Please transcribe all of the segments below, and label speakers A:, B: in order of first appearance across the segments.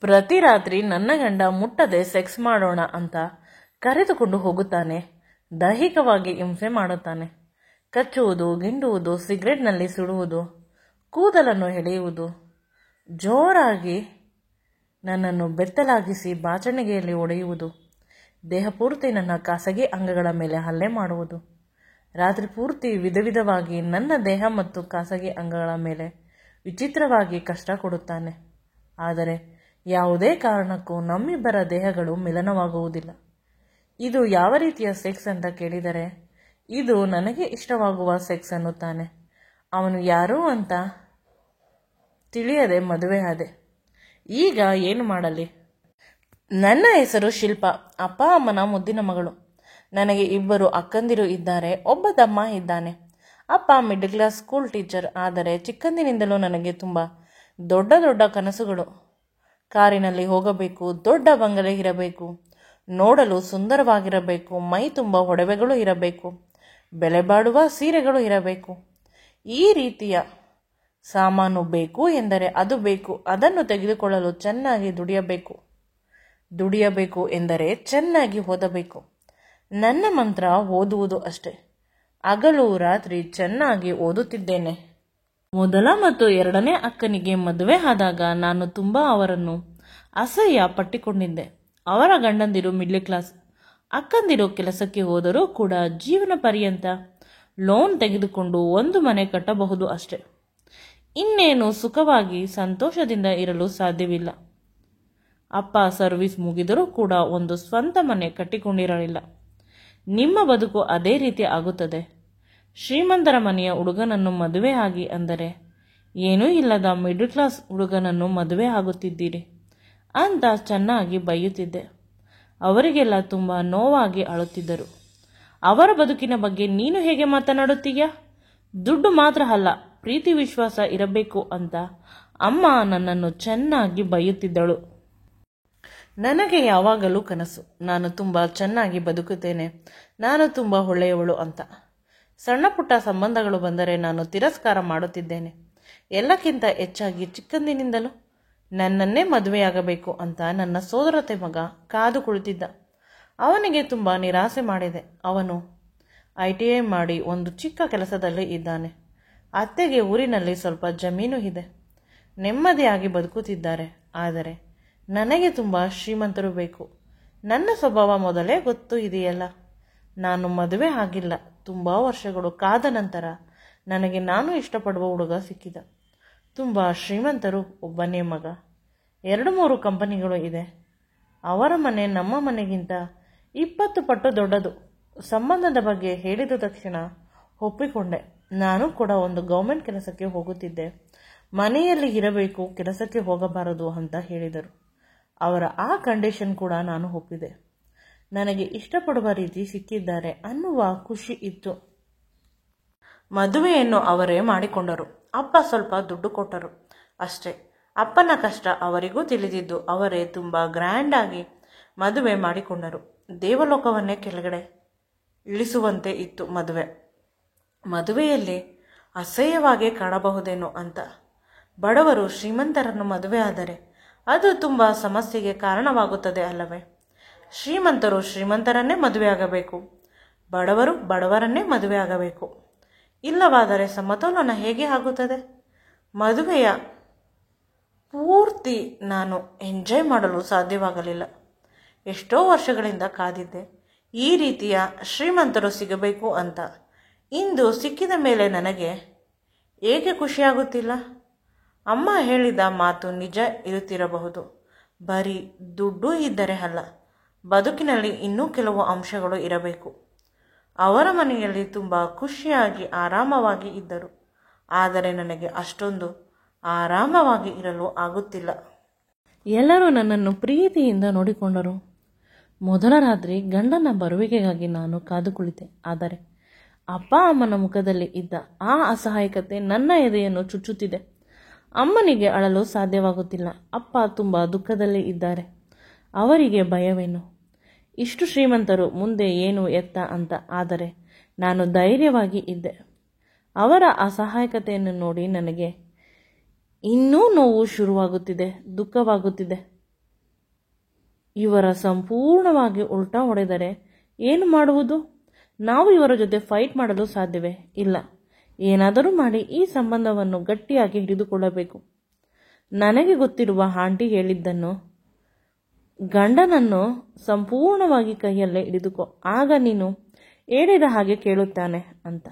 A: ಪ್ರತಿ ರಾತ್ರಿ ನನ್ನ ಗಂಡ ಮುಟ್ಟದೆ ಸೆಕ್ಸ್ ಮಾಡೋಣ ಅಂತ ಕರೆದುಕೊಂಡು ಹೋಗುತ್ತಾನೆ. ದೈಹಿಕವಾಗಿ ಹಿಂಸೆ ಮಾಡುತ್ತಾನೆ. ಕಚ್ಚುವುದು, ಗಿಂಡುವುದು, ಸಿಗರೆಟ್ನಲ್ಲಿ ಸುಡುವುದು, ಕೂದಲನ್ನು ಎಳೆಯುವುದು, ಜೋರಾಗಿ ನನ್ನನ್ನು ಬೆತ್ತಲಾಗಿಸಿ ಬಾಚಣಿಗೆಯಲ್ಲಿ ಒಡೆಯುವುದು, ದೇಹ ಪೂರ್ತಿ ನನ್ನ ಖಾಸಗಿ ಅಂಗಗಳ ಮೇಲೆ ಹಲ್ಲೆ ಮಾಡುವುದು, ರಾತ್ರಿ ಪೂರ್ತಿ ವಿಧವಾಗಿ ನನ್ನ ದೇಹ ಮತ್ತು ಖಾಸಗಿ ಅಂಗಗಳ ಮೇಲೆ ವಿಚಿತ್ರವಾಗಿ ಕಷ್ಟ ಕೊಡುತ್ತಾನೆ. ಆದರೆ ಯಾವುದೇ ಕಾರಣಕ್ಕೂ ನಮ್ಮಿಬ್ಬರ ದೇಹಗಳು ಮಿಲನವಾಗುವುದಿಲ್ಲ. ಇದು ಯಾವ ರೀತಿಯ ಸೆಕ್ಸ್ ಅಂತ ಕೇಳಿದರೆ, ಇದು ನನಗೆ ಇಷ್ಟವಾಗುವ ಸೆಕ್ಸ್ ಅನ್ನುತ್ತಾನೆ. ಅವನು ಯಾರು ಅಂತ ತಿಳಿಯದೆ ಮದುವೆ ಆದೆ. ಈಗ ಏನು ಮಾಡಲಿ? ನನ್ನ ಹೆಸರು ಶಿಲ್ಪ. ಅಪ್ಪ ಅಮ್ಮನ ಮುದ್ದಿನ ಮಗಳು. ನನಗೆ 2 ಅಕ್ಕಂದಿರು ಇದ್ದಾರೆ. ಒಬ್ಬ ತಮ್ಮ ಇದ್ದಾನೆ. ಅಪ್ಪ ಮಿಡ್ಲ್ ಕ್ಲಾಸ್ ಸ್ಕೂಲ್ ಟೀಚರ್. ಆದರೆ ಚಿಕ್ಕಂದಿನಿಂದಲೂ ನನಗೆ ತುಂಬ ದೊಡ್ಡ ದೊಡ್ಡ ಕನಸುಗಳು. ಕಾರಿನಲ್ಲಿ ಹೋಗಬೇಕು, ದೊಡ್ಡ ಬಂಗಲೆ ಇರಬೇಕು, ನೋಡಲು ಸುಂದರವಾಗಿರಬೇಕು, ಮೈ ತುಂಬ ಒಡವೆಗಳು ಇರಬೇಕು, ಬೆಲೆ ಬಾಳುವ ಸೀರೆಗಳು ಇರಬೇಕು. ಈ ರೀತಿಯ ಸಾಮಾನು ಬೇಕು ಎಂದರೆ ಅದು ಬೇಕು. ಅದನ್ನು ತೆಗೆದುಕೊಳ್ಳಲು ಚೆನ್ನಾಗಿ ದುಡಿಯಬೇಕು ಎಂದರೆ ಚೆನ್ನಾಗಿ ಓದಬೇಕು. ನನ್ನ ಮಂತ್ರ ಓದುವುದು ಅಷ್ಟೇ. ಹಗಲು ರಾತ್ರಿ ಚೆನ್ನಾಗಿ ಓದುತ್ತಿದ್ದೇನೆ. ಮೊದಲ ಮತ್ತು 2ನೇ ಅಕ್ಕನಿಗೆ ಮದುವೆ ಆದಾಗ ನಾನು ತುಂಬ ಅವರನ್ನು ಅಸಹ್ಯ ಪಟ್ಟಿಕೊಂಡಿದ್ದೆ. ಅವರ ಗಂಡಂದಿರು ಮಿಡ್ಲ್ ಕ್ಲಾಸ್. ಅಕ್ಕಂದಿರು ಕೆಲಸಕ್ಕೆ ಹೋದರೂ ಕೂಡ ಜೀವನ ಪರ್ಯಂತ ಲೋನ್ ತೆಗೆದುಕೊಂಡು ಒಂದು ಮನೆ ಕಟ್ಟಬಹುದು ಅಷ್ಟೆ. ಇನ್ನೇನು ಸುಖವಾಗಿ ಸಂತೋಷದಿಂದ ಇರಲು ಸಾಧ್ಯವಿಲ್ಲ. ಅಪ್ಪ ಸರ್ವಿಸ್ ಮುಗಿದರೂ ಕೂಡ ಒಂದು ಸ್ವಂತ ಮನೆ ಕಟ್ಟಿಕೊಂಡಿರಲಿಲ್ಲ. ನಿಮ್ಮ ಬದುಕು ಅದೇ ರೀತಿ ಆಗುತ್ತದೆ. ಶ್ರೀಮಂತರ ಮನೆಯ ಹುಡುಗನನ್ನು ಮದುವೆ ಆಗಿ ಅಂದರೆ ಏನೂ ಇಲ್ಲದ ಮಿಡ್ಲ್ ಕ್ಲಾಸ್ ಹುಡುಗನನ್ನು ಮದುವೆ ಆಗುತ್ತಿದ್ದೀರಿ ಅಂತ ಚೆನ್ನಾಗಿ ಬೈಯುತ್ತಿದ್ದೆ. ಅವರಿಗೆಲ್ಲ ತುಂಬ ನೋವಾಗಿ ಅಳುತ್ತಿದ್ದರು. ಅವರ ಬದುಕಿನ ಬಗ್ಗೆ ನೀನು ಹೇಗೆ ಮಾತನಾಡುತ್ತೀಯಾ? ದುಡ್ಡು ಮಾತ್ರ ಅಲ್ಲ, ಪ್ರೀತಿ ವಿಶ್ವಾಸ ಇರಬೇಕು ಅಂತ ಅಮ್ಮ ನನ್ನನ್ನು ಚೆನ್ನಾಗಿ ಬೈಯುತ್ತಿದ್ದಳು. ನನಗೆ ಯಾವಾಗಲೂ ಕನಸು, ನಾನು ತುಂಬ ಚೆನ್ನಾಗಿ ಬದುಕುತ್ತೇನೆ, ನಾನು ತುಂಬ ಒಳ್ಳೆಯವಳು ಅಂತ. ಸಣ್ಣ ಪುಟ್ಟ ಸಂಬಂಧಗಳು ಬಂದರೆ ನಾನು ತಿರಸ್ಕಾರ ಮಾಡುತ್ತಿದ್ದೇನೆ. ಎಲ್ಲಕ್ಕಿಂತ ಹೆಚ್ಚಾಗಿ ಚಿಕ್ಕಂದಿನಿಂದಲೂ ನನ್ನನ್ನೇ ಮದುವೆಯಾಗಬೇಕು ಅಂತ ನನ್ನ ಸೋದರತೆ ಮಗ ಕಾದು ಕುಳಿತಿದ್ದ. ಅವನಿಗೆ ತುಂಬ ನಿರಾಸೆ ಮಾಡಿದೆ. ಅವನು ITI ಮಾಡಿ ಒಂದು ಚಿಕ್ಕ ಕೆಲಸದಲ್ಲಿ ಇದ್ದಾನೆ. ಅತ್ತೆಗೆ ಊರಿನಲ್ಲಿ ಸ್ವಲ್ಪ ಜಮೀನು ಇದೆ. ನೆಮ್ಮದಿಯಾಗಿ ಬದುಕುತ್ತಿದ್ದಾರೆ. ಆದರೆ ನನಗೆ ತುಂಬ ಶ್ರೀಮಂತರು ಬೇಕು. ನನ್ನ ಸ್ವಭಾವ ಮೊದಲೇ ಗೊತ್ತು ಇದೆಯಲ್ಲ. ನಾನು ಮದುವೆ ಆಗಿಲ್ಲ. ತುಂಬ ವರ್ಷಗಳು ಕಾದ ನಂತರ ನನಗೆ ನಾನು ಇಷ್ಟಪಡುವ ಹುಡುಗ ಸಿಕ್ಕಿದ. ತುಂಬ ಶ್ರೀಮಂತರು. ಒಬ್ಬನೇ ಮಗ. 2-3 ಕಂಪನಿಗಳು ಇದೆ. ಅವರ ಮನೆ ನಮ್ಮ ಮನೆಗಿಂತ 20 ಪಟ್ಟು ದೊಡ್ಡದು. ಸಂಬಂಧದ ಬಗ್ಗೆ ಹೇಳಿದ ತಕ್ಷಣ ಒಪ್ಪಿಕೊಂಡೆ. ನಾನು ಕೂಡ ಒಂದು ಗೌರ್ಮೆಂಟ್ ಕೆಲಸಕ್ಕೆ ಹೋಗುತ್ತಿದ್ದೆ. ಮನೆಯಲ್ಲಿ ಇರಬೇಕು, ಕೆಲಸಕ್ಕೆ ಹೋಗಬಾರದು ಅಂತ ಹೇಳಿದರು. ಅವರ ಆ ಕಂಡೀಷನ್ ಕೂಡ ನಾನು ಒಪ್ಪಿದೆ. ನನಗೆ ಇಷ್ಟಪಡುವ ರೀತಿ ಸಿಕ್ಕಿದ್ದಾರೆ ಅನ್ನುವ ಖುಷಿ ಇತ್ತು. ಮದುವೆಯನ್ನು ಅವರೇ ಮಾಡಿಕೊಂಡರು. ಅಪ್ಪ ಸ್ವಲ್ಪ ದುಡ್ಡು ಕೊಟ್ಟರು ಅಷ್ಟೇ. ಅಪ್ಪನ ಕಷ್ಟ ಅವರಿಗೂ ತಿಳಿದಿದ್ದು ಅವರೇ ತುಂಬ ಗ್ರ್ಯಾಂಡ್ ಆಗಿ ಮದುವೆ ಮಾಡಿಕೊಂಡರು. ದೇವಲೋಕವನ್ನೇ ಕೆಳಗಡೆ ಇಳಿಸುವಂತೆ ಇತ್ತು ಮದುವೆಯಲ್ಲಿ ಅಸಹ್ಯವಾಗಿ ಕಾಣಬಹುದೇನೋ ಅಂತ. ಬಡವರು ಶ್ರೀಮಂತರನ್ನು ಮದುವೆ ಆದರೆ ಅದು ತುಂಬ ಸಮಸ್ಯೆಗೆ ಕಾರಣವಾಗುತ್ತದೆ ಅಲ್ಲವೇ? ಶ್ರೀಮಂತರು ಶ್ರೀಮಂತರನ್ನೇ ಮದುವೆಯಾಗಬೇಕು, ಬಡವರು ಬಡವರನ್ನೇ ಮದುವೆಯಾಗಬೇಕು. ಇಲ್ಲವಾದರೆ ಸಮತೋಲನ ಹೇಗೆ ಆಗುತ್ತದೆ? ಮದುವೆಯ ಪೂರ್ತಿ ನಾನು ಎಂಜಾಯ್ ಮಾಡಲು ಸಾಧ್ಯವಾಗಲಿಲ್ಲ. ಎಷ್ಟೋ ವರ್ಷಗಳಿಂದ ಕಾದಿದ್ದೆ ಈ ರೀತಿಯ ಶ್ರೀಮಂತರು ಸಿಗಬೇಕು ಅಂತ. ಇಂದು ಸಿಕ್ಕಿದ ಮೇಲೆ ನನಗೆ ಏಕೆ ಖುಷಿಯಾಗುತ್ತಿಲ್ಲ? ಅಮ್ಮ ಹೇಳಿದ ಮಾತು ನಿಜ ಇರುತ್ತಿರಬಹುದು. ಬರೀ ದುಡ್ಡು ಇದ್ದರೆ ಅಲ್ಲ, ಬದುಕಿನಲ್ಲಿ ಇನ್ನೂ ಕೆಲವು ಅಂಶಗಳು ಇರಬೇಕು. ಅವರ ಮನೆಯಲ್ಲಿ ತುಂಬ ಖುಷಿಯಾಗಿ ಆರಾಮವಾಗಿ ಇದ್ದರು. ಆದರೆ ನನಗೆ ಅಷ್ಟೊಂದು ಆರಾಮವಾಗಿ ಇರಲು ಆಗುತ್ತಿಲ್ಲ. ಎಲ್ಲರೂ ನನ್ನನ್ನು ಪ್ರೀತಿಯಿಂದ ನೋಡಿಕೊಂಡರು. ಮೊದಲ ರಾತ್ರಿ ಗಂಡನ ಬರುವಿಕೆಗಾಗಿ ನಾನು ಕಾದು ಕುಳಿತೆ. ಆದರೆ ಅಪ್ಪ ಅಮ್ಮನ ಮುಖದಲ್ಲಿ ಇದ್ದ ಆ ಅಸಹಾಯಕತೆ ನನ್ನ ಎದೆಯನ್ನು ಚುಚ್ಚುತ್ತಿದೆ. ಅಮ್ಮನಿಗೆ ಅಳಲು ಸಾಧ್ಯವಾಗುತ್ತಿಲ್ಲ. ಅಪ್ಪ ತುಂಬ ದುಃಖದಲ್ಲಿ ಇದ್ದಾರೆ. ಅವರಿಗೆ ಭಯವೇನು? ಇಷ್ಟು ಶ್ರೀಮಂತರು, ಮುಂದೆ ಏನು ಎತ್ತ ಅಂತ. ಆದರೆ ನಾನು ಧೈರ್ಯವಾಗಿ ಇದ್ದೆ. ಅವರ ಅಸಹಾಯಕತೆಯನ್ನು ನೋಡಿ ನನಗೆ ಇನ್ನೂ ನೋವು ಶುರುವಾಗುತ್ತಿದೆ, ದುಃಖವಾಗುತ್ತಿದೆ. ಇವರ ಸಂಪೂರ್ಣವಾಗಿ ಉಲ್ಟಾ ಹೊಡೆದರೆ ಏನು ಮಾಡುವುದು? ನಾವು ಇವರ ಜೊತೆ ಫೈಟ್ ಮಾಡಲು ಸಾಧ್ಯವೇ? ಇಲ್ಲ. ಏನಾದರೂ ಮಾಡಿ ಈ ಸಂಬಂಧವನ್ನು ಗಟ್ಟಿಯಾಗಿ ಹಿಡಿದುಕೊಳ್ಳಬೇಕು. ನನಗೆ ಗೊತ್ತಿರುವ ಆಂಟಿ ಹೇಳಿದ್ದನ್ನು, ಗಂಡನನ್ನು ಸಂಪೂರ್ಣವಾಗಿ ಕೈಯಲ್ಲೇ ಹಿಡಿದುಕೋ, ಆಗ ನೀನು ಹೇಳಿದ ಹಾಗೆ ಕೇಳುತ್ತಾನೆ ಅಂತ.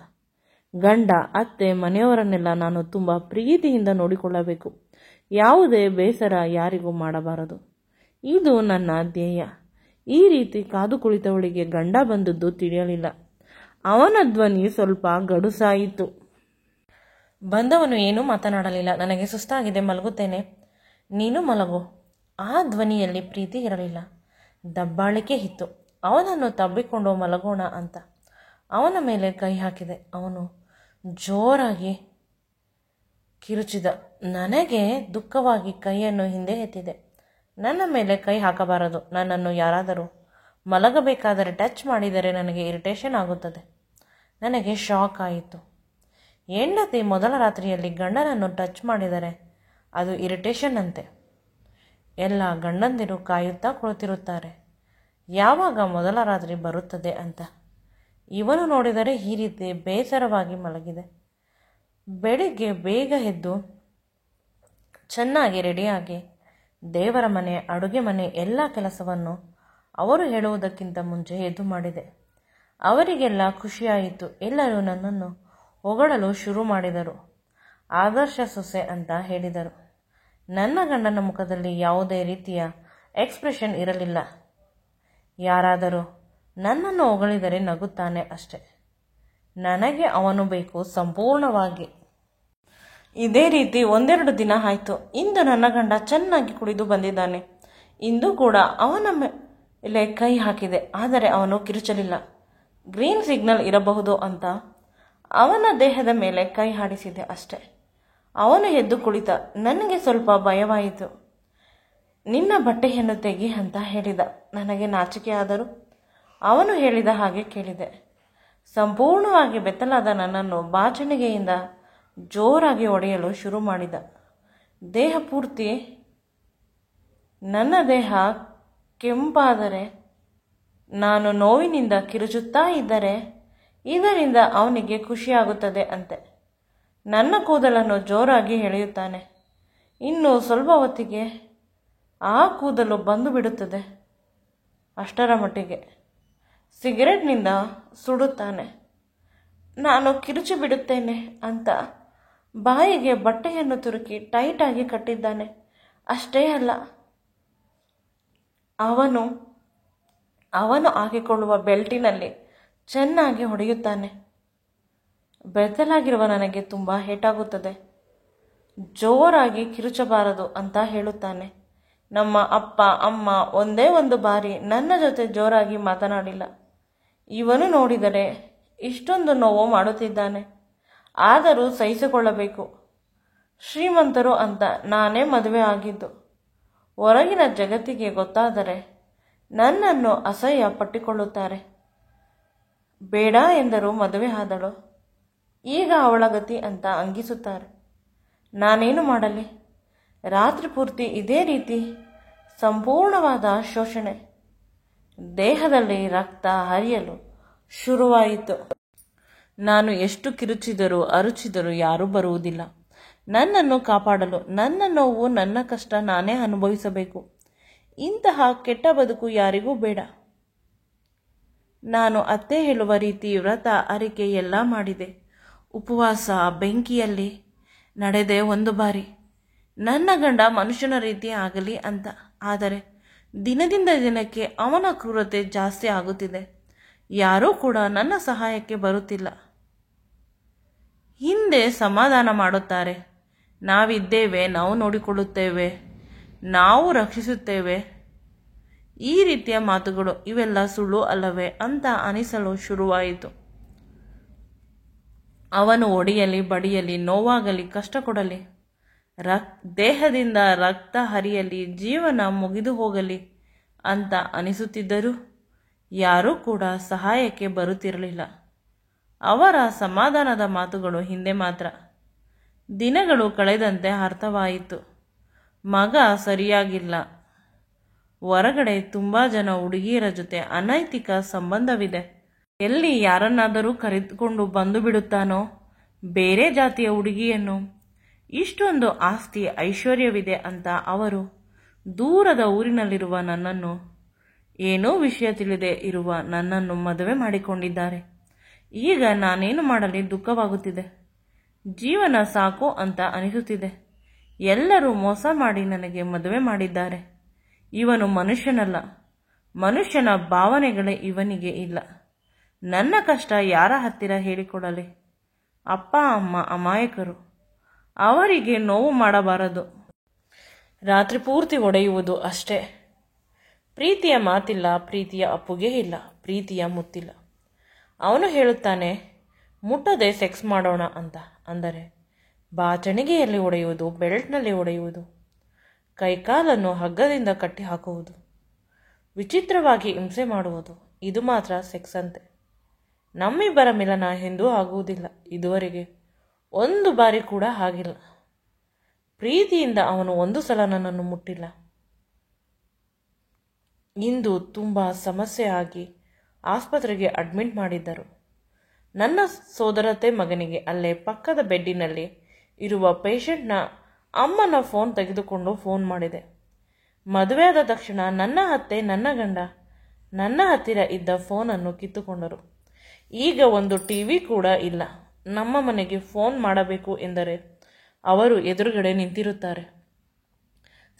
A: ಗಂಡ, ಅತ್ತೆ, ಮನೆಯವರನ್ನೆಲ್ಲ ನಾನು ತುಂಬ ಪ್ರೀತಿಯಿಂದ ನೋಡಿಕೊಳ್ಳಬೇಕು. ಯಾವುದೇ ಬೇಸರ ಯಾರಿಗೂ ಮಾಡಬಾರದು. ಇದು ನನ್ನ ಧ್ಯೇಯ. ಈ ರೀತಿ ಕಾದು ಕುಳಿತವಳಿಗೆ ಗಂಡ ಬಂದದ್ದು ತಿಳಿಯಲಿಲ್ಲ. ಅವನ ಧ್ವನಿ ಸ್ವಲ್ಪ ಗಡುಸಾಯಿತು. ಬಂದವನು ಏನೂ ಮಾತನಾಡಲಿಲ್ಲ. ನನಗೆ ಸುಸ್ತಾಗಿದೆ, ಮಲಗುತ್ತೇನೆ, ನೀನು ಮಲಗು. ಆ ಧ್ವನಿಯಲ್ಲಿ ಪ್ರೀತಿ ಇರಲಿಲ್ಲ, ದಬ್ಬಾಳಿಕೆ ಇತ್ತು. ಅವನನ್ನು ತಬ್ಬಿಕೊಂಡು ಮಲಗೋಣ ಅಂತ ಅವನ ಮೇಲೆ ಕೈ ಹಾಕಿದೆ. ಅವನು ಜೋರಾಗಿ ಕಿರುಚಿದ. ನನಗೆ ದುಃಖವಾಗಿ ಕೈಯನ್ನು ಹಿಂದೆ ಎತ್ತಿದೆ. ನನ್ನ ಮೇಲೆ ಕೈ ಹಾಕಬಾರದು. ನನ್ನನ್ನು ಯಾರಾದರೂ ಮಲಗಬೇಕಾದರೆ ಟಚ್ ಮಾಡಿದರೆ ನನಗೆ ಇರಿಟೇಷನ್ ಆಗುತ್ತದೆ. ನನಗೆ ಶಾಕ್ ಆಯಿತು. ಹೆಂಡತಿ ಮೊದಲ ರಾತ್ರಿಯಲ್ಲಿ ಗಂಡನನ್ನು ಟಚ್ ಮಾಡಿದರೆ ಅದು ಇರಿಟೇಷನ್ ಅಂತೆ. ಎಲ್ಲ ಗಂಡಂದಿರು ಕಾಯುತ್ತಾ ಕುಳಿತಿರುತ್ತಾರೆ ಯಾವಾಗ ಮೊದಲ ರಾತ್ರಿ ಬರುತ್ತದೆ ಅಂತ. ಇವನು ನೋಡಿದರೆ ಈ ರೀತಿ ಬೇಸರವಾಗಿ ಮಲಗಿದೆ. ಬೆಳಿಗ್ಗೆ ಬೇಗ ಎದ್ದು ಚೆನ್ನಾಗಿ ರೆಡಿಯಾಗಿ ದೇವರ ಮನೆ, ಅಡುಗೆ ಮನೆ ಎಲ್ಲ ಕೆಲಸವನ್ನು ಅವರು ಹೇಳುವುದಕ್ಕಿಂತ ಮುಂಚೆ ಎದ್ದು ಮಾಡಿದೆ. ಅವರಿಗೆಲ್ಲ ಖುಷಿಯಾಯಿತು. ಎಲ್ಲರೂ ನನ್ನನ್ನು ಹೊಗಳಲು ಶುರು ಮಾಡಿದರು. ಆದರ್ಶ ಸೊಸೆ ಅಂತ ಹೇಳಿದರು. ನನ್ನ ಗಂಡನ ಮುಖದಲ್ಲಿ ಯಾವುದೇ ರೀತಿಯ ಎಕ್ಸ್ಪ್ರೆಷನ್ ಇರಲಿಲ್ಲ. ಯಾರಾದರೂ ನನ್ನನ್ನು ಹೊಗಳಿದರೆ ನಗುತ್ತಾನೆ ಅಷ್ಟೆ. ನನಗೆ ಅವನು ಬೇಕು ಸಂಪೂರ್ಣವಾಗಿ. ಇದೇ ರೀತಿ ಒಂದೆರಡು ದಿನ ಆಯಿತು. ಇಂದು ನನ್ನ ಗಂಡ ಚೆನ್ನಾಗಿ ಕುಡಿದು ಬಂದಿದ್ದಾನೆ. ಇಂದು ಕೂಡ ಅವನ ಮೇಲೆ ಕೈ ಹಾಕಿದೆ, ಆದರೆ ಅವನು ಕಿರುಚಲಿಲ್ಲ. ಗ್ರೀನ್ ಸಿಗ್ನಲ್ ಇರಬಹುದು ಅಂತ ಅವನ ದೇಹದ ಮೇಲೆ ಕೈ ಹಾಡಿಸಿದೆ ಅಷ್ಟೆ. ಅವನು ಎದ್ದು ಕುಳಿತ. ನನಗೆ ಸ್ವಲ್ಪ ಭಯವಾಯಿತು. ನಿನ್ನ ಬಟ್ಟೆಯನ್ನು ತೆಗಿ ಅಂತ ಹೇಳಿದ. ನನಗೆ ನಾಚಿಕೆ ಆದರೂ ಅವನು ಹೇಳಿದ ಹಾಗೆ ಕೇಳಿದೆ. ಸಂಪೂರ್ಣವಾಗಿ ಬೆತ್ತಲಾದ ನನ್ನನ್ನು ಬಾಚಣಿಗೆಯಿಂದ ಜೋರಾಗಿ ಹೊಡೆಯಲು ಶುರು ಮಾಡಿದ. ದೇಹ ಪೂರ್ತಿ ನನ್ನ ದೇಹ ಕೆಂಪಾದರೆ, ನಾನು ನೋವಿನಿಂದ ಕಿರುಚುತ್ತಾ ಇದ್ದರೆ ಇದರಿಂದ ಅವನಿಗೆ ಖುಷಿಯಾಗುತ್ತದೆ ಅಂತೆ. ನನ್ನ ಕೂದಲನ್ನು ಜೋರಾಗಿ ಎಳೆಯುತ್ತಾನೆ. ಇನ್ನು ಸ್ವಲ್ಪ ಹೊತ್ತಿಗೆ ಆ ಕೂದಲು ಬಂದು ಬಿಡುತ್ತದೆ. ಅಷ್ಟರ ಮಟ್ಟಿಗೆ ಸಿಗರೆಟ್ನಿಂದ ಸುಡುತ್ತಾನೆ. ನಾನು ಕಿರುಚಿ ಬಿಡುತ್ತೇನೆ ಅಂತ ಬಾಯಿಗೆ ಬಟ್ಟೆಯನ್ನು ತುರುಕಿ ಟೈಟಾಗಿ ಕಟ್ಟಿದ್ದಾನೆ. ಅಷ್ಟೇ ಅಲ್ಲ, ಅವನು ಹಾಕಿಕೊಳ್ಳುವ ಬೆಲ್ಟಿನಲ್ಲಿ ಚೆನ್ನಾಗಿ ಹೊಡೆಯುತ್ತಾನೆ. ಬೆತ್ತಲಾಗಿರುವ ನನಗೆ ತುಂಬ ಏಟಾಗುತ್ತದೆ. ಜೋರಾಗಿ ಕಿರುಚಬಾರದು ಅಂತ ಹೇಳುತ್ತಾನೆ. ನಮ್ಮ ಅಪ್ಪ ಅಮ್ಮ ಒಂದೇ ಒಂದು ಬಾರಿ ನನ್ನ ಜೊತೆ ಜೋರಾಗಿ ಮಾತನಾಡಿಲ್ಲ. ಇವನು ನೋಡಿದರೆ ಇಷ್ಟೊಂದು ನೋವು ಮಾಡುತ್ತಿದ್ದಾನೆ. ಆದರೂ ಸಹಿಸಿಕೊಳ್ಳಬೇಕು. ಶ್ರೀಮಂತರು ಅಂತ ನಾನೇ ಮದುವೆ ಆಗಿದ್ದು. ಹೊರಗಿನ ಜಗತ್ತಿಗೆ ಗೊತ್ತಾದರೆ ನನ್ನನ್ನು ಅಸಹ್ಯ ಪಟ್ಟಿಕೊಳ್ಳುತ್ತಾರೆ. ಬೇಡ ಎಂದರೂ ಮದುವೆ ಆದಳು, ಈಗ ಅವಳ ಗತಿ ಅಂತ ಅಂಗಿಸುತ್ತಾರೆ. ನಾನೇನು ಮಾಡಲಿ? ರಾತ್ರಿ ಪೂರ್ತಿ ಇದೇ ರೀತಿ ಸಂಪೂರ್ಣವಾದ ಶೋಷಣೆ. ದೇಹದಲ್ಲಿ ರಕ್ತ ಹರಿಯಲು ಶುರುವಾಯಿತು. ನಾನು ಎಷ್ಟು ಕಿರುಚಿದರೂ ಅರುಚಿದರೂ ಯಾರೂ ಬರುವುದಿಲ್ಲ ನನ್ನನ್ನು ಕಾಪಾಡಲು. ನನ್ನ ನೋವು, ನನ್ನ ಕಷ್ಟ ನಾನೇ ಅನುಭವಿಸಬೇಕು. ಇಂತಹ ಕೆಟ್ಟ ಬದುಕು ಯಾರಿಗೂ ಬೇಡ. ನಾನು ಅತ್ತೆ ಹೇಳುವ ರೀತಿ ವ್ರತ ಅರಿಕೆ ಎಲ್ಲ ಮಾಡಿದೆ. ಉಪವಾಸ ಬೆಂಕಿಯಲ್ಲಿ ನಡೆದೆ ಒಂದು ಬಾರಿ. ನನ್ನ ಗಂಡ ಮನುಷ್ಯನ ರೀತಿ ಆಗಲಿ ಅಂತ. ಆದರೆ ದಿನದಿಂದ ದಿನಕ್ಕೆ ಅವನ ಕ್ರೂರತೆ ಜಾಸ್ತಿ ಆಗುತ್ತಿದೆ. ಯಾರೂ ಕೂಡ ನನ್ನ ಸಹಾಯಕ್ಕೆ ಬರುತ್ತಿಲ್ಲ. ಹಿಂದೆ ಸಮಾಧಾನ ಮಾಡುತ್ತಾರೆ, ನಾವಿದ್ದೇವೆ, ನಾವು ನೋಡಿಕೊಳ್ಳುತ್ತೇವೆ, ನಾವು ರಕ್ಷಿಸುತ್ತೇವೆ. ಈ ರೀತಿಯ ಮಾತುಗಳು ಇವೆಲ್ಲ ಸುಳ್ಳು ಅಲ್ಲವೇ ಅಂತ ಅನಿಸಲು ಶುರುವಾಯಿತು. ಅವನು ಹೊಡೆಯಲಿ, ಬಡಿಯಲಿ, ನೋವಾಗಲಿ, ಕಷ್ಟ ಕೊಡಲಿ, ದೇಹದಿಂದ ರಕ್ತ ಹರಿಯಲಿ, ಜೀವನ ಮುಗಿದು ಹೋಗಲಿ ಅಂತ ಅನಿಸುತ್ತಿದ್ದರೂ ಯಾರೂ ಕೂಡ ಸಹಾಯಕ್ಕೆ ಬರುತ್ತಿರಲಿಲ್ಲ. ಅವರ ಸಮಾಧಾನದ ಮಾತುಗಳು ಹಿಂದೆ ಮಾತ್ರ. ದಿನಗಳು ಕಳೆದಂತೆ ಅರ್ಥವಾಯಿತು. ಮಗ ಸರಿಯಾಗಿಲ್ಲ. ಹೊರಗಡೆ ತುಂಬ ಜನ ಹುಡುಗಿಯರ ಜೊತೆ ಅನೈತಿಕ ಸಂಬಂಧವಿದೆ. ಎಲ್ಲಿ ಯಾರನ್ನಾದರೂ ಕರೆದುಕೊಂಡು ಬಂದು ಬಿಡುತ್ತಾನೋ ಬೇರೆ ಜಾತಿಯ ಹುಡುಗಿಯನ್ನು. ಇಷ್ಟೊಂದು ಆಸ್ತಿ ಐಶ್ವರ್ಯವಿದೆ ಅಂತ ಅವರು ದೂರದ ಊರಿನಲ್ಲಿರುವ ನನ್ನನ್ನು, ಏನೋ ವಿಷಯ ತಿಳಿದೇ ಇರುವ ನನ್ನನ್ನು ಮದುವೆ ಮಾಡಿಕೊಂಡಿದ್ದಾರೆ. ಈಗ ನಾನೇನು ಮಾಡಲಿ ದುಃಖವಾಗುತ್ತಿದೆ. ಜೀವನ ಸಾಕು ಅಂತ ಅನಿಸುತ್ತಿದೆ. ಎಲ್ಲರೂ ಮೋಸ ಮಾಡಿ ನನಗೆ ಮದುವೆ ಮಾಡಿದ್ದಾರೆ. ಇವನು ಮನುಷ್ಯನಲ್ಲ. ಮನುಷ್ಯನ ಭಾವನೆಗಳೇ ಇವನಿಗೆ ಇಲ್ಲ. ನನ್ನ ಕಷ್ಟ ಯಾರ ಹತ್ತಿರ ಹೇಳಿಕೊಡಲಿ? ಅಪ್ಪ ಅಮ್ಮ ಅಮಾಯಕರು. ಅವರಿಗೆ ನೋವು ಮಾಡಬಾರದು. ರಾತ್ರಿ ಪೂರ್ತಿ ಒಡೆಯುವುದು ಅಷ್ಟೇ. ಪ್ರೀತಿಯ ಮಾತಿಲ್ಲ, ಪ್ರೀತಿಯ ಅಪ್ಪುಗೆ ಇಲ್ಲ, ಪ್ರೀತಿಯ ಮುತ್ತಿಲ್ಲ. ಅವನು ಹೇಳುತ್ತಾನೆ ಮುಟ್ಟದೆ ಸೆಕ್ಸ್ ಮಾಡೋಣ ಅಂತ. ಅಂದರೆ ಬಾಚಣಿಗೆಯಲ್ಲಿ ಹೊಡೆಯುವುದು, ಬೆಲ್ಟ್ನಲ್ಲಿ ಹೊಡೆಯುವುದು, ಕೈಕಾಲನ್ನು ಹಗ್ಗದಿಂದ ಕಟ್ಟಿ ಹಾಕುವುದು, ವಿಚಿತ್ರವಾಗಿ ಹಿಂಸೆ ಮಾಡುವುದು, ಇದು ಮಾತ್ರ ಸೆಕ್ಸ್ ಅಂತೆ. ನಮ್ಮಿಬ್ಬರ ಮಿಲನ ಎಂದೂ ಆಗುವುದಿಲ್ಲ. ಇದುವರೆಗೆ ಒಂದು ಬಾರಿ ಕೂಡ ಆಗಿಲ್ಲ. ಪ್ರೀತಿಯಿಂದ ಅವನು ಒಂದು ಸಲ ನನ್ನನ್ನು ಮುಟ್ಟಿಲ್ಲ. ಇಂದು ತುಂಬ ಸಮಸ್ಯೆ ಆಗಿ ಆಸ್ಪತ್ರೆಗೆ ಅಡ್ಮಿಟ್ ಮಾಡಿದ್ದರು. ನನ್ನ ಸೋದರತೆ ಮಗನಿಗೆ ಅಲ್ಲೇ ಪಕ್ಕದ ಬೆಡ್ಡಿನಲ್ಲಿ ಇರುವ ಪೇಷಂಟ್ನ ಅಮ್ಮನ ಫೋನ್ ತೆಗೆದುಕೊಂಡು ಫೋನ್ ಮಾಡಿದೆ. ಮದುವೆಯಾದ ತಕ್ಷಣ ನನ್ನ ಅತ್ತೆ, ನನ್ನ ಗಂಡ ನನ್ನ ಹತ್ತಿರ ಇದ್ದ ಫೋನನ್ನು ಕಿತ್ತುಕೊಂಡರು. ಈಗ ಒಂದು ಟಿವಿ ಕೂಡ ಇಲ್ಲ. ನಮ್ಮ ಮನೆಗೆ ಫೋನ್ ಮಾಡಬೇಕು ಎಂದರೆ ಅವರು ಎದುರುಗಡೆ ನಿಂತಿರುತ್ತಾರೆ.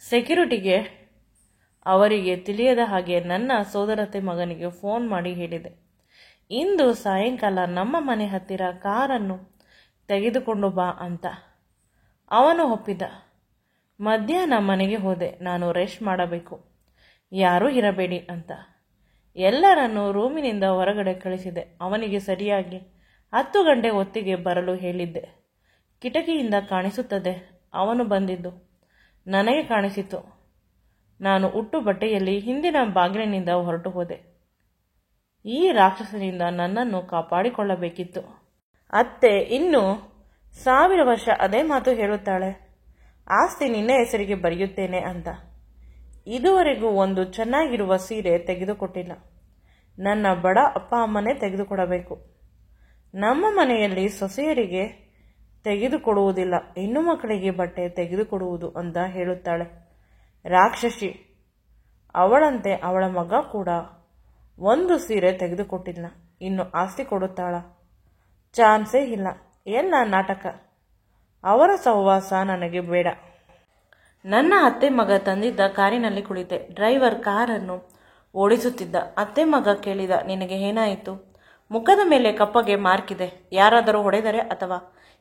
A: ಸೆಕ್ಯೂರಿಟಿಗೆ ಅವರಿಗೆ ತಿಳಿಯದ ಹಾಗೆ ನನ್ನ ಸೋದರತೆ ಮಗನಿಗೆ ಫೋನ್ ಮಾಡಿ ಹೇಳಿದೆ, ಇಂದು ಸಾಯಂಕಾಲ ನಮ್ಮ ಮನೆ ಹತ್ತಿರ ಕಾರನ್ನು ತೆಗೆದುಕೊಂಡು ಬಾ ಅಂತ. ಅವನು ಒಪ್ಪಿದ. ಮಧ್ಯಾಹ್ನ ಮನೆಗೆ ಹೋದೆ. ನಾನು ರೆಸ್ಟ್ ಮಾಡಬೇಕು, ಯಾರೂ ಇರಬೇಡಿ ಅಂತ. ಎಲ್ಲರನ್ನೂ ರೂಮಿನಿಂದ ಹೊರಗಡೆ ಕಳಿಸಿದೆ. ಅವನಿಗೆ ಸರಿಯಾಗಿ 10 ಗಂಟೆ ಹೊತ್ತಿಗೆ ಬರಲು ಹೇಳಿದ್ದೆ. ಕಿಟಕಿಯಿಂದ ಕಾಣಿಸುತ್ತದೆ. ಅವನು ಬಂದಿದ್ದು ನನಗೆ ಕಾಣಿಸಿತು. ನಾನು ಉಟ್ಟು ಬಟ್ಟೆಯಲ್ಲಿ ಹಿಂದಿನ ಬಾಗಿಲಿನಿಂದ ಹೊರಟು ಹೋದೆ. ಈ ರಾಕ್ಷಸನಿಂದ ನನ್ನನ್ನು ಕಾಪಾಡಿಕೊಳ್ಳಬೇಕಿತ್ತು. ಅತ್ತೆ ಇನ್ನು 1000 ವರ್ಷ ಅದೇ ಮಾತು ಹೇಳುತ್ತಾಳೆ, ಆಸ್ತಿ ನಿನ್ನ ಹೆಸರಿಗೆ ಬರೆಯುತ್ತೇನೆ ಅಂತ. ಇದುವರೆಗೂ ಒಂದು ಚೆನ್ನಾಗಿರುವ ಸೀರೆ ತೆಗೆದುಕೊಟ್ಟಿಲ್ಲ. ನನ್ನ ಬಡ ಅಪ್ಪ ಅಮ್ಮನೇ ತೆಗೆದುಕೊಡಬೇಕು. ನಮ್ಮ ಮನೆಯಲ್ಲಿ ಸೊಸೆಯರಿಗೆ ತೆಗೆದುಕೊಡುವುದಿಲ್ಲ, ಹೆಣ್ಣು ಮಕ್ಕಳಿಗೆ ಬಟ್ಟೆ ತೆಗೆದುಕೊಡುವುದು ಅಂತ ಹೇಳುತ್ತಾಳೆ. ರಾಕ್ಷಸಿ. ಅವಳಂತೆ ಅವಳ ಮಗ ಕೂಡ ಒಂದು ಸೀರೆ ತೆಗೆದುಕೊಟ್ಟಿಲ್ಲ. ಇನ್ನು ಆಸ್ತಿ ಕೊಡುತ್ತಾಳ? ಚಾನ್ಸೇ ಇಲ್ಲ. ಎಲ್ಲ ನಾಟಕ. ಅವರ ಸಹವಾಸ ನನಗೆ ಬೇಡ. ನನ್ನ ಅತ್ತೆ ಮಗ ತಂದಿದ್ದ ಕಾರಿನಲ್ಲಿ ಕುಳಿತೆ. ಡ್ರೈವರ್ ಕಾರನ್ನು ಓಡಿಸುತ್ತಿದ್ದ. ಅತ್ತೆ ಮಗ ಕೇಳಿದ, ನಿನಗೆ ಏನಾಯಿತು? ಮುಖದ ಮೇಲೆ ಕಪ್ಪಗೆ ಮಾರ್ಕ್ ಇದೆ. ಯಾರಾದರೂ ಹೊಡೆದರೆ ಅಥವಾ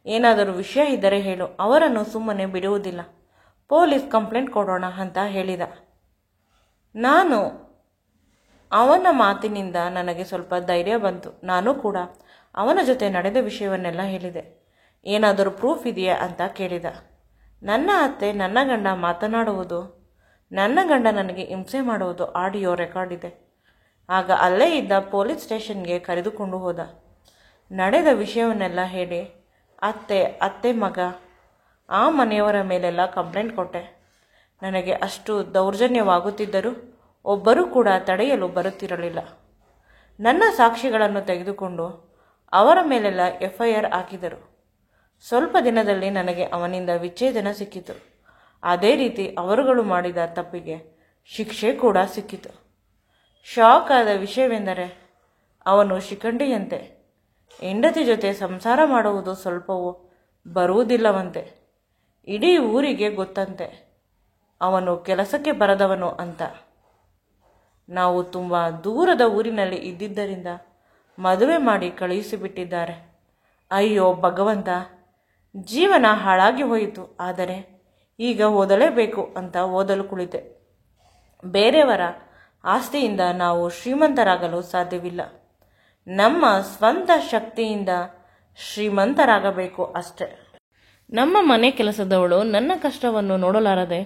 A: ಏನಾದರೂ ವಿಷಯ ಇದ್ದರೆ ಹೇಳು, ಅವರನ್ನು ಸುಮ್ಮನೆ ಬಿಡುವುದಿಲ್ಲ. ಪೊಲೀಸ್ ಕಂಪ್ಲೇಂಟ್ ಕೊಡೋಣ ಅಂತ ಹೇಳಿದ. ನಾನು ಅವನ ಮಾತಿನಿಂದ ನನಗೆ ಸ್ವಲ್ಪ ಧೈರ್ಯ ಬಂತು. ನಾನು ಕೂಡ ಅವನ ಜೊತೆ ನಡೆದ ವಿಷಯವನ್ನೆಲ್ಲ ಹೇಳಿದೆ. ಏನಾದರೂ ಪ್ರೂಫ್ ಇದೆಯಾ ಅಂತ ಕೇಳಿದ. ನನ್ನ ಅತ್ತೆ ನನ್ನ ಗಂಡ ಮಾತನಾಡುವುದು, ನನ್ನ ಗಂಡ ನನಗೆ ಹಿಂಸೆ ಮಾಡುವುದು ಆಡಿಯೋ ರೆಕಾರ್ಡ್ ಇದೆ. ಆಗ ಅಲ್ಲೇ ಇದ್ದ ಪೊಲೀಸ್ ಸ್ಟೇಷನ್ಗೆ ಕರೆದುಕೊಂಡು ಹೋದ. ನಡೆದ ವಿಷಯವನ್ನೆಲ್ಲ ಹೇಳಿ ಅತ್ತೆ ಮಗ ಆ ಮನೆಯವರ ಮೇಲೆಲ್ಲ ಕಂಪ್ಲೇಂಟ್ ಕೊಟ್ಟೆ. ನನಗೆ ಅಷ್ಟು ದೌರ್ಜನ್ಯವಾಗುತ್ತಿದ್ದರೂ ಒಬ್ಬರೂ ಕೂಡ ತಡೆಯಲು ಬರುತ್ತಿರಲಿಲ್ಲ. ನನ್ನ ಸಾಕ್ಷಿಗಳನ್ನು ತೆಗೆದುಕೊಂಡು ಅವರ ಮೇಲೆಲ್ಲ FIR ಹಾಕಿದರು. ಸ್ವಲ್ಪ ದಿನದಲ್ಲಿ ನನಗೆ ಅವನಿಂದ ವಿಚ್ಛೇದನ ಸಿಕ್ಕಿತು. ಅದೇ ರೀತಿ ಅವರುಗಳು ಮಾಡಿದ ತಪ್ಪಿಗೆ ಶಿಕ್ಷೆ ಕೂಡ ಸಿಕ್ಕಿತು. ಶಾಕ್ ಆದ ವಿಷಯವೆಂದರೆ ಅವನು ಶಿಖಂಡಿಯಂತೆ. ಹೆಂಡತಿ ಜೊತೆ ಸಂಸಾರ ಮಾಡುವುದು ಸ್ವಲ್ಪವೂ ಬರುವುದಿಲ್ಲವಂತೆ. ಇಡೀ ಊರಿಗೆ ಗೊತ್ತಂತೆ ಅವನು ಕೆಲಸಕ್ಕೆ ಬರದವನು ಅಂತ. ನಾವು ತುಂಬ ದೂರದ ಊರಿನಲ್ಲಿ ಇದ್ದಿದ್ದರಿಂದ ಮದುವೆ ಮಾಡಿ ಕಳುಹಿಸಿಬಿಟ್ಟಿದ್ದಾರೆ. ಅಯ್ಯೋ ಭಗವಂತ, ಜೀವನ ಹಾಳಾಗಿ ಹೋಯಿತು. ಆದರೆ ಈಗ ಓದಲೇಬೇಕು ಅಂತ ಓದಲು ಕುಳಿತೆ. ಬೇರೆಯವರ ಆಸ್ತಿಯಿಂದ ನಾವು ಶ್ರೀಮಂತರಾಗಲು ಸಾಧ್ಯವಿಲ್ಲ. ನಮ್ಮ ಸ್ವಂತ ಶಕ್ತಿಯಿಂದ ಶ್ರೀಮಂತರಾಗಬೇಕು ಅಷ್ಟೆ. ನಮ್ಮ ಮನೆ ಕೆಲಸದವಳು ನನ್ನ ಕಷ್ಟವನ್ನು ನೋಡಲಾರದೆ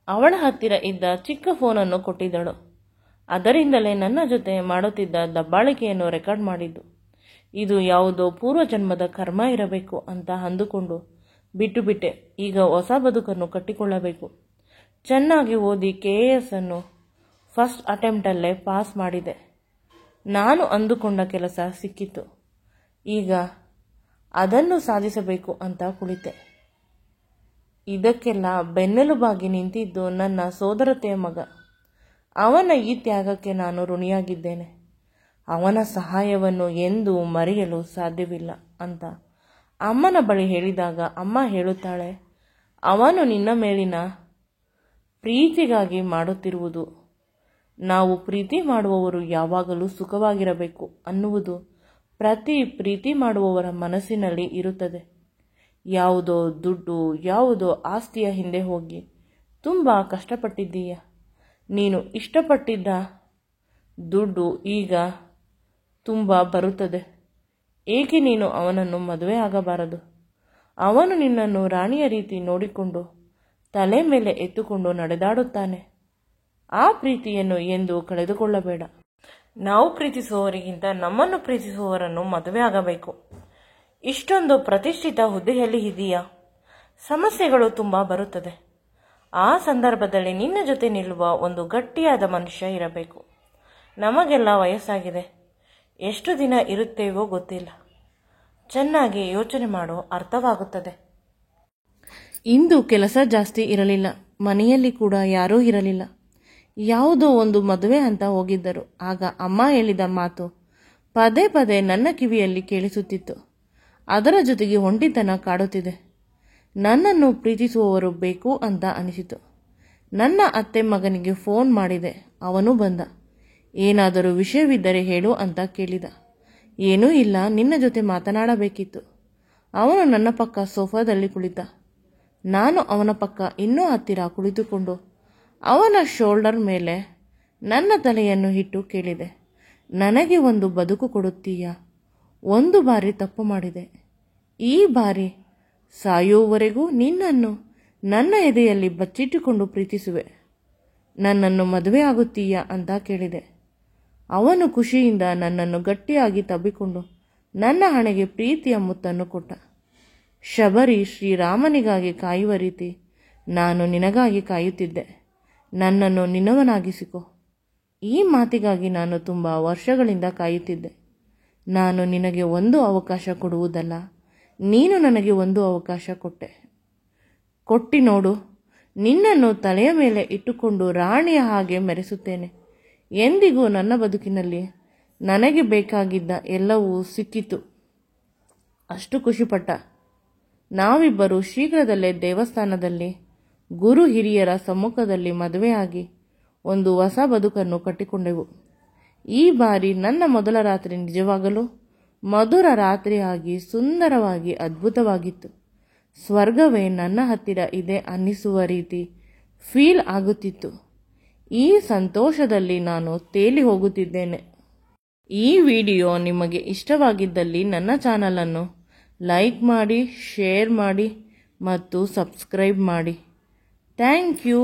A: ಅವಳ ಹತ್ತಿರ ಇದ್ದ ಚಿಕ್ಕ ಫೋನನ್ನು ಕೊಟ್ಟಿದ್ದಳು. ಅದರಿಂದಲೇ ನನ್ನ ಜೊತೆ ಮಾಡುತ್ತಿದ್ದ ದಬ್ಬಾಳಿಕೆಯನ್ನು ರೆಕಾರ್ಡ್ ಮಾಡಿದ್ದು. ಇದು ಯಾವುದೋ ಪೂರ್ವಜನ್ಮದ ಕರ್ಮ ಇರಬೇಕು ಅಂತ ಅಂದುಕೊಂಡು ಬಿಟ್ಟುಬಿಟ್ಟೆ. ಈಗ ಹೊಸ ಬದುಕನ್ನು ಕಟ್ಟಿಕೊಳ್ಳಬೇಕು. ಚೆನ್ನಾಗಿ ಓದಿ KAS ಅನ್ನು ಫಸ್ಟ್ ಅಟೆಂಪ್ಟಲ್ಲೇ ಪಾಸ್ ಮಾಡಿದೆ. ನಾನು ಅಂದುಕೊಂಡ ಕೆಲಸ ಸಿಕ್ಕಿತು. ಈಗ ಅದನ್ನು ಸಾಧಿಸಬೇಕು ಅಂತ ಕುಳಿತೆ. ಇದಕ್ಕೆಲ್ಲ ಬೆನ್ನೆಲುಬಾಗಿ ನಿಂತಿದ್ದು ನನ್ನ ಸೋದರತೆಯ ಮಗ. ಅವನ ಈ ತ್ಯಾಗಕ್ಕೆ ನಾನು ಋಣಿಯಾಗಿದ್ದೇನೆ. ಅವನ ಸಹಾಯವನ್ನು ಎಂದೂ ಮರೆಯಲು ಸಾಧ್ಯವಿಲ್ಲ ಅಂತ ಅಮ್ಮನ ಬಳಿ ಹೇಳಿದಾಗ ಅಮ್ಮ ಹೇಳುತ್ತಾಳೆ, ಅವನು ನಿನ್ನ ಮೇಲಿನ ಪ್ರೀತಿಗಾಗಿ ಮಾಡುತ್ತಿರುವುದು. ನಾವು ಪ್ರೀತಿ ಮಾಡುವವರು ಯಾವಾಗಲೂ ಸುಖವಾಗಿರಬೇಕು ಅನ್ನುವುದು ಪ್ರತಿ ಪ್ರೀತಿ ಮಾಡುವವರ ಮನಸ್ಸಿನಲ್ಲಿ ಇರುತ್ತದೆ. ಯಾವುದೋ ದುಡ್ಡು, ಯಾವುದೋ ಆಸ್ತಿಯ ಹಿಂದೆ ಹೋಗಿ ತುಂಬ ಕಷ್ಟಪಟ್ಟಿದ್ದೀಯ. ನೀನು ಇಷ್ಟಪಟ್ಟಿದ್ದ ದುಡ್ಡು ಈಗ ತುಂಬ ಬರುತ್ತದೆ. ಏಕೆ ನೀನು ಅವನನ್ನು ಮದುವೆ ಆಗಬಾರದು? ಅವನು ನಿನ್ನನ್ನು ರಾಣಿಯ ರೀತಿ ನೋಡಿಕೊಂಡು ತಲೆ ಮೇಲೆ ಎತ್ತುಕೊಂಡು ನಡೆದಾಡುತ್ತಾನೆ. ಆ ಪ್ರೀತಿಯನ್ನು ಎಂದು ಕಳೆದುಕೊಳ್ಳಬೇಡ. ನಾವು ಪ್ರೀತಿಸುವವರಿಗಿಂತ ನಮ್ಮನ್ನು ಪ್ರೀತಿಸುವವರನ್ನು ಮದುವೆ ಆಗಬೇಕು. ಇಷ್ಟೊಂದು ಪ್ರತಿಷ್ಠಿತ ಹುದ್ದೆಯಲ್ಲಿ ಇದೆಯಾ? ಸಮಸ್ಯೆಗಳು ತುಂಬ ಬರುತ್ತದೆ. ಆ ಸಂದರ್ಭದಲ್ಲಿ ನಿನ್ನ ಜೊತೆ ನಿಲ್ಲುವ ಒಂದು ಗಟ್ಟಿಯಾದ ಮನುಷ್ಯ ಇರಬೇಕು. ನಮಗೆಲ್ಲ ವಯಸ್ಸಾಗಿದೆ. ಎಷ್ಟು ದಿನ ಇರುತ್ತೇವೋ ಗೊತ್ತಿಲ್ಲ. ಚೆನ್ನಾಗಿ ಯೋಚನೆ ಮಾಡು, ಅರ್ಥವಾಗುತ್ತದೆ. ಇಂದು ಕೆಲಸ ಜಾಸ್ತಿ ಇರಲಿಲ್ಲ. ಮನೆಯಲ್ಲಿ ಕೂಡ ಯಾರೂ ಇರಲಿಲ್ಲ. ಯಾವುದೋ ಒಂದು ಮದುವೆ ಅಂತ ಹೋಗಿದ್ದರು. ಆಗ ಅಮ್ಮ ಹೇಳಿದ ಮಾತು ಪದೇ ಪದೇ ನನ್ನ ಕಿವಿಯಲ್ಲಿ ಕೇಳಿಸುತ್ತಿತ್ತು. ಅದರ ಜೊತೆಗೆ ಒಂಟಿತನ ಕಾಡುತ್ತಿದೆ. ನನ್ನನ್ನು ಪ್ರೀತಿಸುವವರು ಬೇಕು ಅಂತ ಅನಿಸಿತು. ನನ್ನ ಅತ್ತೆ ಮಗನಿಗೆ ಫೋನ್ ಮಾಡಿದೆ. ಅವನು ಬಂದ. ಏನಾದರೂ ವಿಷಯವಿದ್ದರೆ ಹೇಳು ಅಂತ ಕೇಳಿದ. ಏನೂ ಇಲ್ಲ, ನಿನ್ನ ಜೊತೆ ಮಾತನಾಡಬೇಕಿತ್ತು. ಅವನು ನನ್ನ ಪಕ್ಕ ಸೋಫಾದಲ್ಲಿ ಕುಳಿತ. ನಾನು ಅವನ ಪಕ್ಕ ಇನ್ನೂ ಹತ್ತಿರ ಕುಳಿತುಕೊಂಡು ಅವನ ಶೋಲ್ಡರ್ ಮೇಲೆ ನನ್ನ ತಲೆಯನ್ನು ಇಟ್ಟು ಕೇಳಿದೆ, ನನಗೆ ಒಂದು ಬದುಕು ಕೊಡುತ್ತೀಯಾ? ಒಂದು ಬಾರಿ ತಪ್ಪು ಮಾಡಿದೆ. ಈ ಬಾರಿ ಸಾಯುವವರೆಗೂ ನಿನ್ನನ್ನು ನನ್ನ ಎದೆಯಲ್ಲಿ ಬಚ್ಚಿಟ್ಟುಕೊಂಡು ಪ್ರೀತಿಸುವೆ. ನನ್ನನ್ನು ಮದುವೆ ಆಗುತ್ತೀಯಾ ಅಂತ ಕೇಳಿದೆ. ಅವನು ಖುಷಿಯಿಂದ ನನ್ನನ್ನು ಗಟ್ಟಿಯಾಗಿ ತಬ್ಬಿಕೊಂಡು ನನ್ನ ಹಣೆಗೆ ಪ್ರೀತಿಯ ಮುತ್ತನ್ನು ಕೊಟ್ಟ. ಶಬರಿ ಶ್ರೀರಾಮನಿಗಾಗಿ ಕಾಯುವ ರೀತಿ ನಾನು ನಿನಗಾಗಿ ಕಾಯುತ್ತಿದ್ದೆ. ನನ್ನನ್ನು ನಿನ್ನವನಾಗಿಸಿಕೊ. ಈ ಮಾತಿಗಾಗಿ ನಾನು ತುಂಬ ವರ್ಷಗಳಿಂದ ಕಾಯುತ್ತಿದ್ದೆ. ನಾನು ನಿನಗೆ ಒಂದು ಅವಕಾಶ ಕೊಡುವುದಲ್ಲ, ನೀನು ನನಗೆ ಒಂದು ಅವಕಾಶ ಕೊಟ್ಟಿ ನೋಡು. ನಿನ್ನನ್ನು ತಲೆಯ ಮೇಲೆ ಇಟ್ಟುಕೊಂಡು ರಾಣಿಯ ಹಾಗೆ ಮೆರೆಸುತ್ತೇನೆ. ಎಂದಿಗೂ ನನ್ನ ಬದುಕಿನಲ್ಲಿ ನನಗೆ ಬೇಕಾಗಿದ್ದ ಎಲ್ಲವೂ ಸಿಕ್ಕಿತು. ಅಷ್ಟು ಖುಷಿಪಟ್ಟ. ನಾವಿಬ್ಬರು ಶೀಘ್ರದಲ್ಲೇ ದೇವಸ್ಥಾನದಲ್ಲಿ ಗುರು ಹಿರಿಯರ ಸಮ್ಮುಖದಲ್ಲಿ ಮದುವೆಯಾಗಿ ಒಂದು ಹೊಸ ಬದುಕನ್ನು ಕಟ್ಟಿಕೊಂಡೆವು. ಈ ಬಾರಿ ನನ್ನ ಮೊದಲ ರಾತ್ರಿ ನಿಜವಾಗಲೂ ಮಧುರ ರಾತ್ರಿಯಾಗಿ ಸುಂದರವಾಗಿ ಅದ್ಭುತವಾಗಿತ್ತು. ಸ್ವರ್ಗವೇ ನನ್ನ ಹತ್ತಿರ ಇದೆ ಅನ್ನಿಸುವ ರೀತಿ ಫೀಲ್ ಆಗುತ್ತಿತ್ತು. ಈ ಸಂತೋಷದಲ್ಲಿ ನಾನು ತೇಲಿ ಹೋಗುತ್ತಿದ್ದೇನೆ. ಈ ವಿಡಿಯೋ ನಿಮಗೆ ಇಷ್ಟವಾಗಿದ್ದಲ್ಲಿ ನನ್ನ ಚಾನಲನ್ನು ಲೈಕ್ ಮಾಡಿ, ಶೇರ್ ಮಾಡಿ ಮತ್ತು ಸಬ್ಸ್ಕ್ರೈಬ್ ಮಾಡಿ. Thank you.